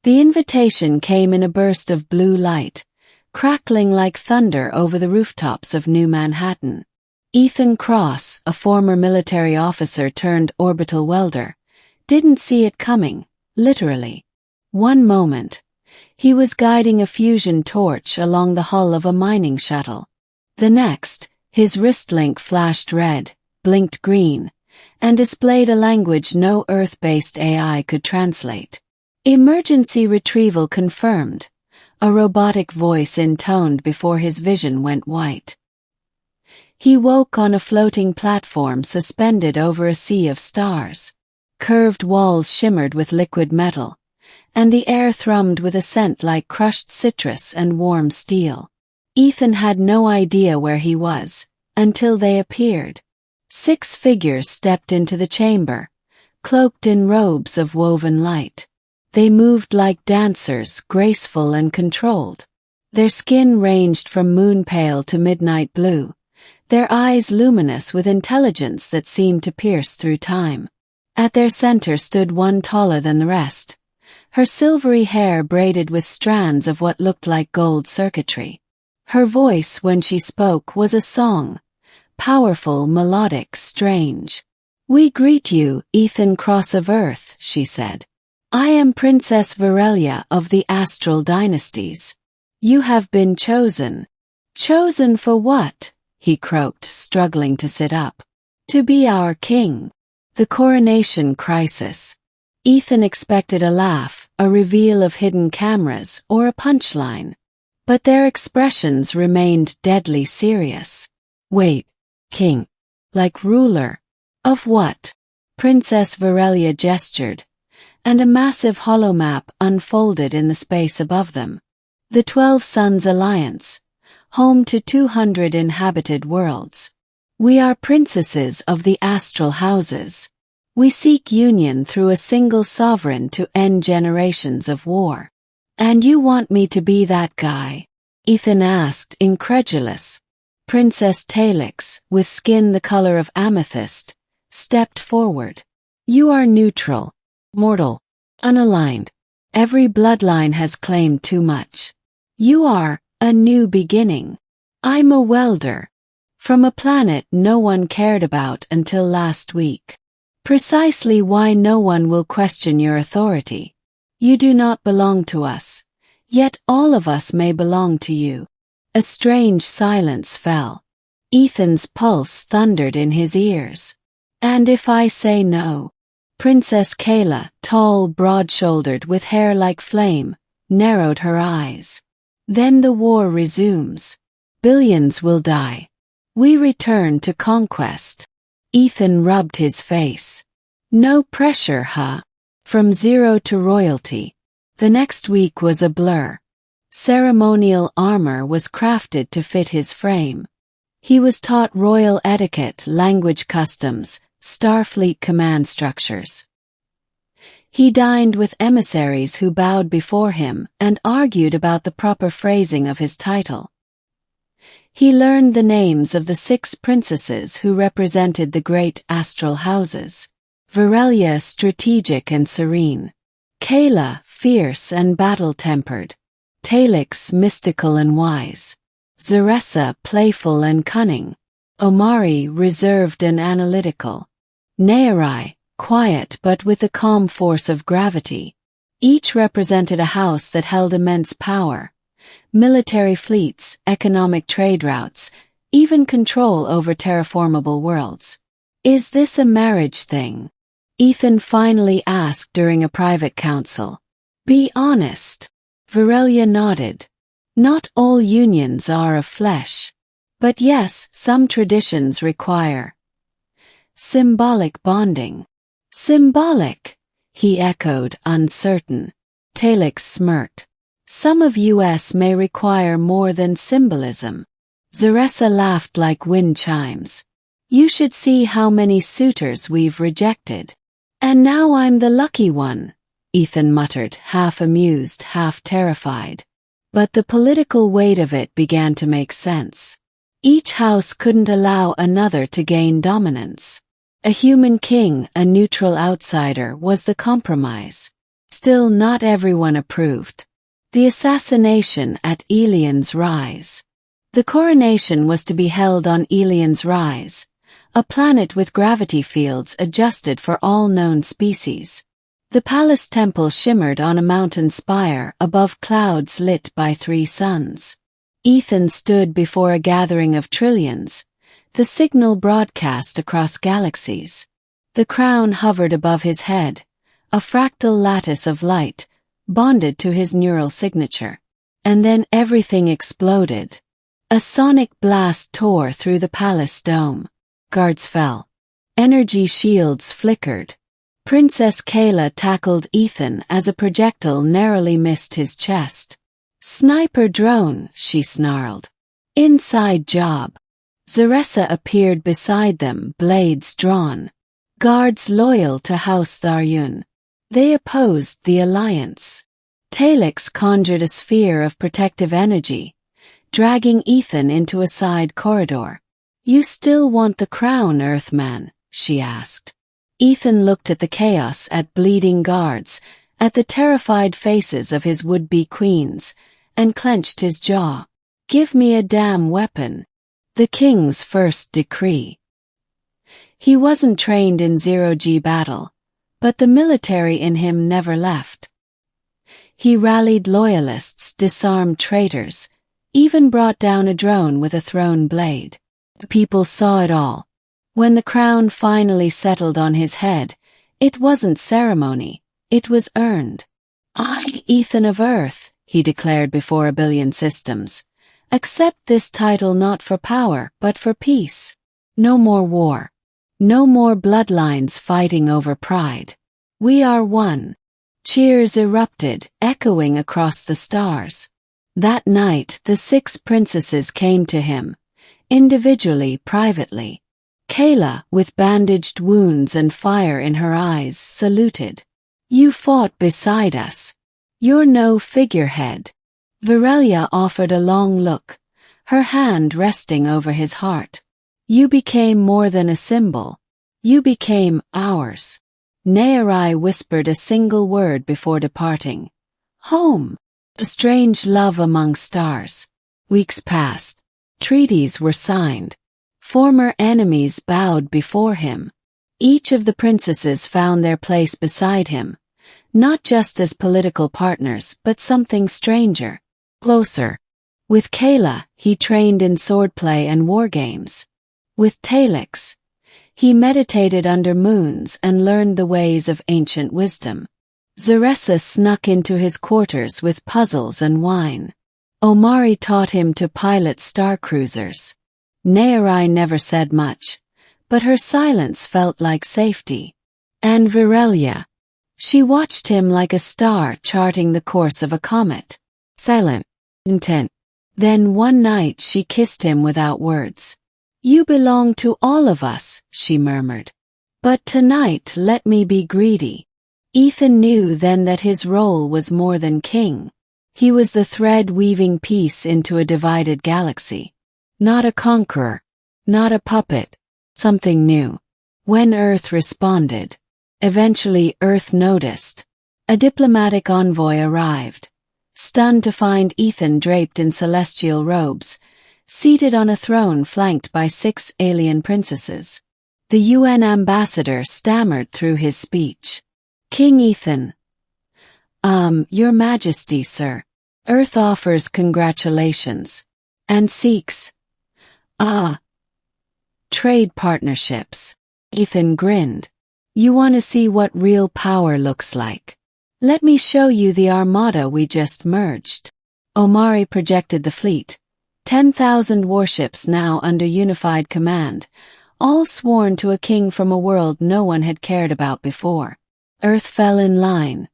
The invitation came in a burst of blue light, crackling like thunder over the rooftops of New Manhattan. Ethan Cross, a former military officer turned orbital welder, didn't see it coming, literally. One moment, he was guiding a fusion torch along the hull of a mining shuttle. The next, his wrist link flashed red, blinked green, and displayed a language no Earth-based AI could translate. Emergency retrieval confirmed, a robotic voice intoned before his vision went white. He woke on a floating platform suspended over a sea of stars. Curved walls shimmered with liquid metal, and the air thrummed with a scent like crushed citrus and warm steel. Ethan had no idea where he was, until they appeared. 6 figures stepped into the chamber, cloaked in robes of woven light. They moved like dancers, graceful and controlled. Their skin ranged from moon-pale to midnight blue, their eyes luminous with intelligence that seemed to pierce through time. At their center stood one taller than the rest, her silvery hair braided with strands of what looked like gold circuitry. Her voice, when she spoke, was a song, powerful, melodic, strange. "We greet you, Ethan Cross of Earth," she said. "I am Princess Virelia of the Astral Dynasties. You have been chosen." "Chosen for what?" he croaked, struggling to sit up. "To be our king. The Coronation crisis." Ethan expected a laugh, a reveal of hidden cameras, or a punchline. But their expressions remained deadly serious. "Wait, king? Like ruler? Of what?" Princess Virelia gestured, and a massive holomap unfolded in the space above them. The 12 Suns Alliance, home to 200 inhabited worlds. "We are princesses of the astral houses. We seek union through a single sovereign to end generations of war." "And you want me to be that guy?" Ethan asked, incredulous. Princess Talix, with skin the color of amethyst, stepped forward. "You are neutral, mortal, unaligned. Every bloodline has claimed too much. You are a new beginning. I'm a welder, from a planet no one cared about until last week. Precisely why no one will question your authority. You do not belong to us, yet all of us may belong to you." A strange silence fell. Ethan's pulse thundered in his ears. "And if I say no?" Princess Kayla, tall, broad-shouldered, with hair like flame, narrowed her eyes. "Then the war resumes. Billions will die. We return to conquest." Ethan rubbed his face. "No pressure, huh? From zero to royalty." The next week was a blur. Ceremonial armor was crafted to fit his frame. He was taught royal etiquette, language customs, Starfleet command structures. He dined with emissaries who bowed before him and argued about the proper phrasing of his title. He learned the names of the 6 princesses who represented the great astral houses. Virelia, strategic and serene. Kayla, fierce and battle-tempered. Talix, mystical and wise. Zaressa, playful and cunning. Omari, reserved and analytical. Naerai, quiet but with the calm force of gravity. Each represented a house that held immense power. Military fleets, economic trade routes, even control over terraformable worlds. "Is this a marriage thing?" Ethan finally asked during a private council. "Be honest." Virelia nodded. "Not all unions are of flesh. But yes, some traditions require symbolic bonding." "Symbolic?" he echoed, uncertain. Talix smirked. "Some of us may require more than symbolism." Zaressa laughed like wind chimes. "You should see how many suitors we've rejected." "And now I'm the lucky one," Ethan muttered, half amused, half terrified. But the political weight of it began to make sense. Each house couldn't allow another to gain dominance. A human king, a neutral outsider, was the compromise. Still not everyone approved. The assassination at Elian's Rise. The coronation was to be held on Elian's Rise, a planet with gravity fields adjusted for all known species. The palace temple shimmered on a mountain spire above clouds lit by 3 suns. Ethan stood before a gathering of trillions, the signal broadcast across galaxies. The crown hovered above his head, a fractal lattice of light, bonded to his neural signature. And then everything exploded. A sonic blast tore through the palace dome. Guards fell. Energy shields flickered. Princess Kayla tackled Ethan as a projectile narrowly missed his chest. "Sniper drone," she snarled. "Inside job." Zaressa appeared beside them, blades drawn. Guards loyal to House Tharyun. They opposed the alliance. Talix conjured a sphere of protective energy, dragging Ethan into a side corridor. "You still want the crown, Earthman?" she asked. Ethan looked at the chaos, at bleeding guards, at the terrified faces of his would-be queens, and clenched his jaw. "Give me a damn weapon." The king's first decree. He wasn't trained in zero-G battle, but the military in him never left. He rallied loyalists, disarmed traitors, even brought down a drone with a thrown blade. The people saw it all. When the crown finally settled on his head, it wasn't ceremony, it was earned. "I, Ethan of Earth," he declared before a billion systems, "accept this title not for power but for peace. No more war. No more bloodlines fighting over pride. We are one." Cheers erupted, echoing across the stars. That night, the 6 princesses came to him, individually, privately. Kayla, with bandaged wounds and fire in her eyes, saluted. "You fought beside us. You're no figurehead." Virelia offered a long look, her hand resting over his heart. "You became more than a symbol. You became ours." Nearai whispered a single word before departing. "Home." A strange love among stars. Weeks passed. Treaties were signed. Former enemies bowed before him. Each of the princesses found their place beside him, not just as political partners but something stranger, closer. With Kayla, he trained in swordplay and war games. With Talix, he meditated under moons and learned the ways of ancient wisdom. Zaressa snuck into his quarters with puzzles and wine. Omari taught him to pilot star cruisers. Nearai never said much, but her silence felt like safety. And Virelia. She watched him like a star charting the course of a comet. Silent, intent. Then one night she kissed him without words. "You belong to all of us," she murmured. "But tonight let me be greedy." Ethan knew then that his role was more than king. He was the thread weaving peace into a divided galaxy. Not a conqueror, not a puppet, something new. When Earth responded, eventually Earth noticed. A diplomatic envoy arrived, stunned to find Ethan draped in celestial robes, seated on a throne flanked by 6 alien princesses. The UN ambassador stammered through his speech. "King Ethan." Your Majesty, sir. Earth offers congratulations. And seeks, trade partnerships." Ethan grinned. "You want to see what real power looks like? Let me show you the armada we just merged." Omari projected the fleet. 10,000 warships now under unified command, all sworn to a king from a world no one had cared about before. Earth fell in line,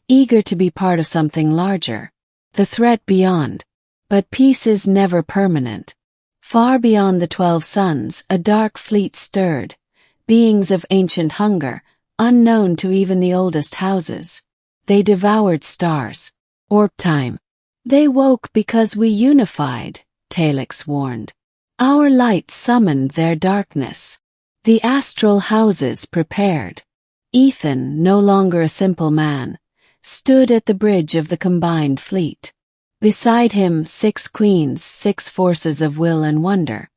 eager to be part of something larger, the threat beyond. But peace is never permanent. Far beyond the 12 suns, a dark fleet stirred, beings of ancient hunger, unknown to even the oldest houses. They devoured stars. Orb time. "They woke because we unified," Talix warned. "Our light summoned their darkness." The astral houses prepared. Ethan, no longer a simple man, stood at the bridge of the combined fleet. Beside him, 6 queens, 6 forces of will and wonder.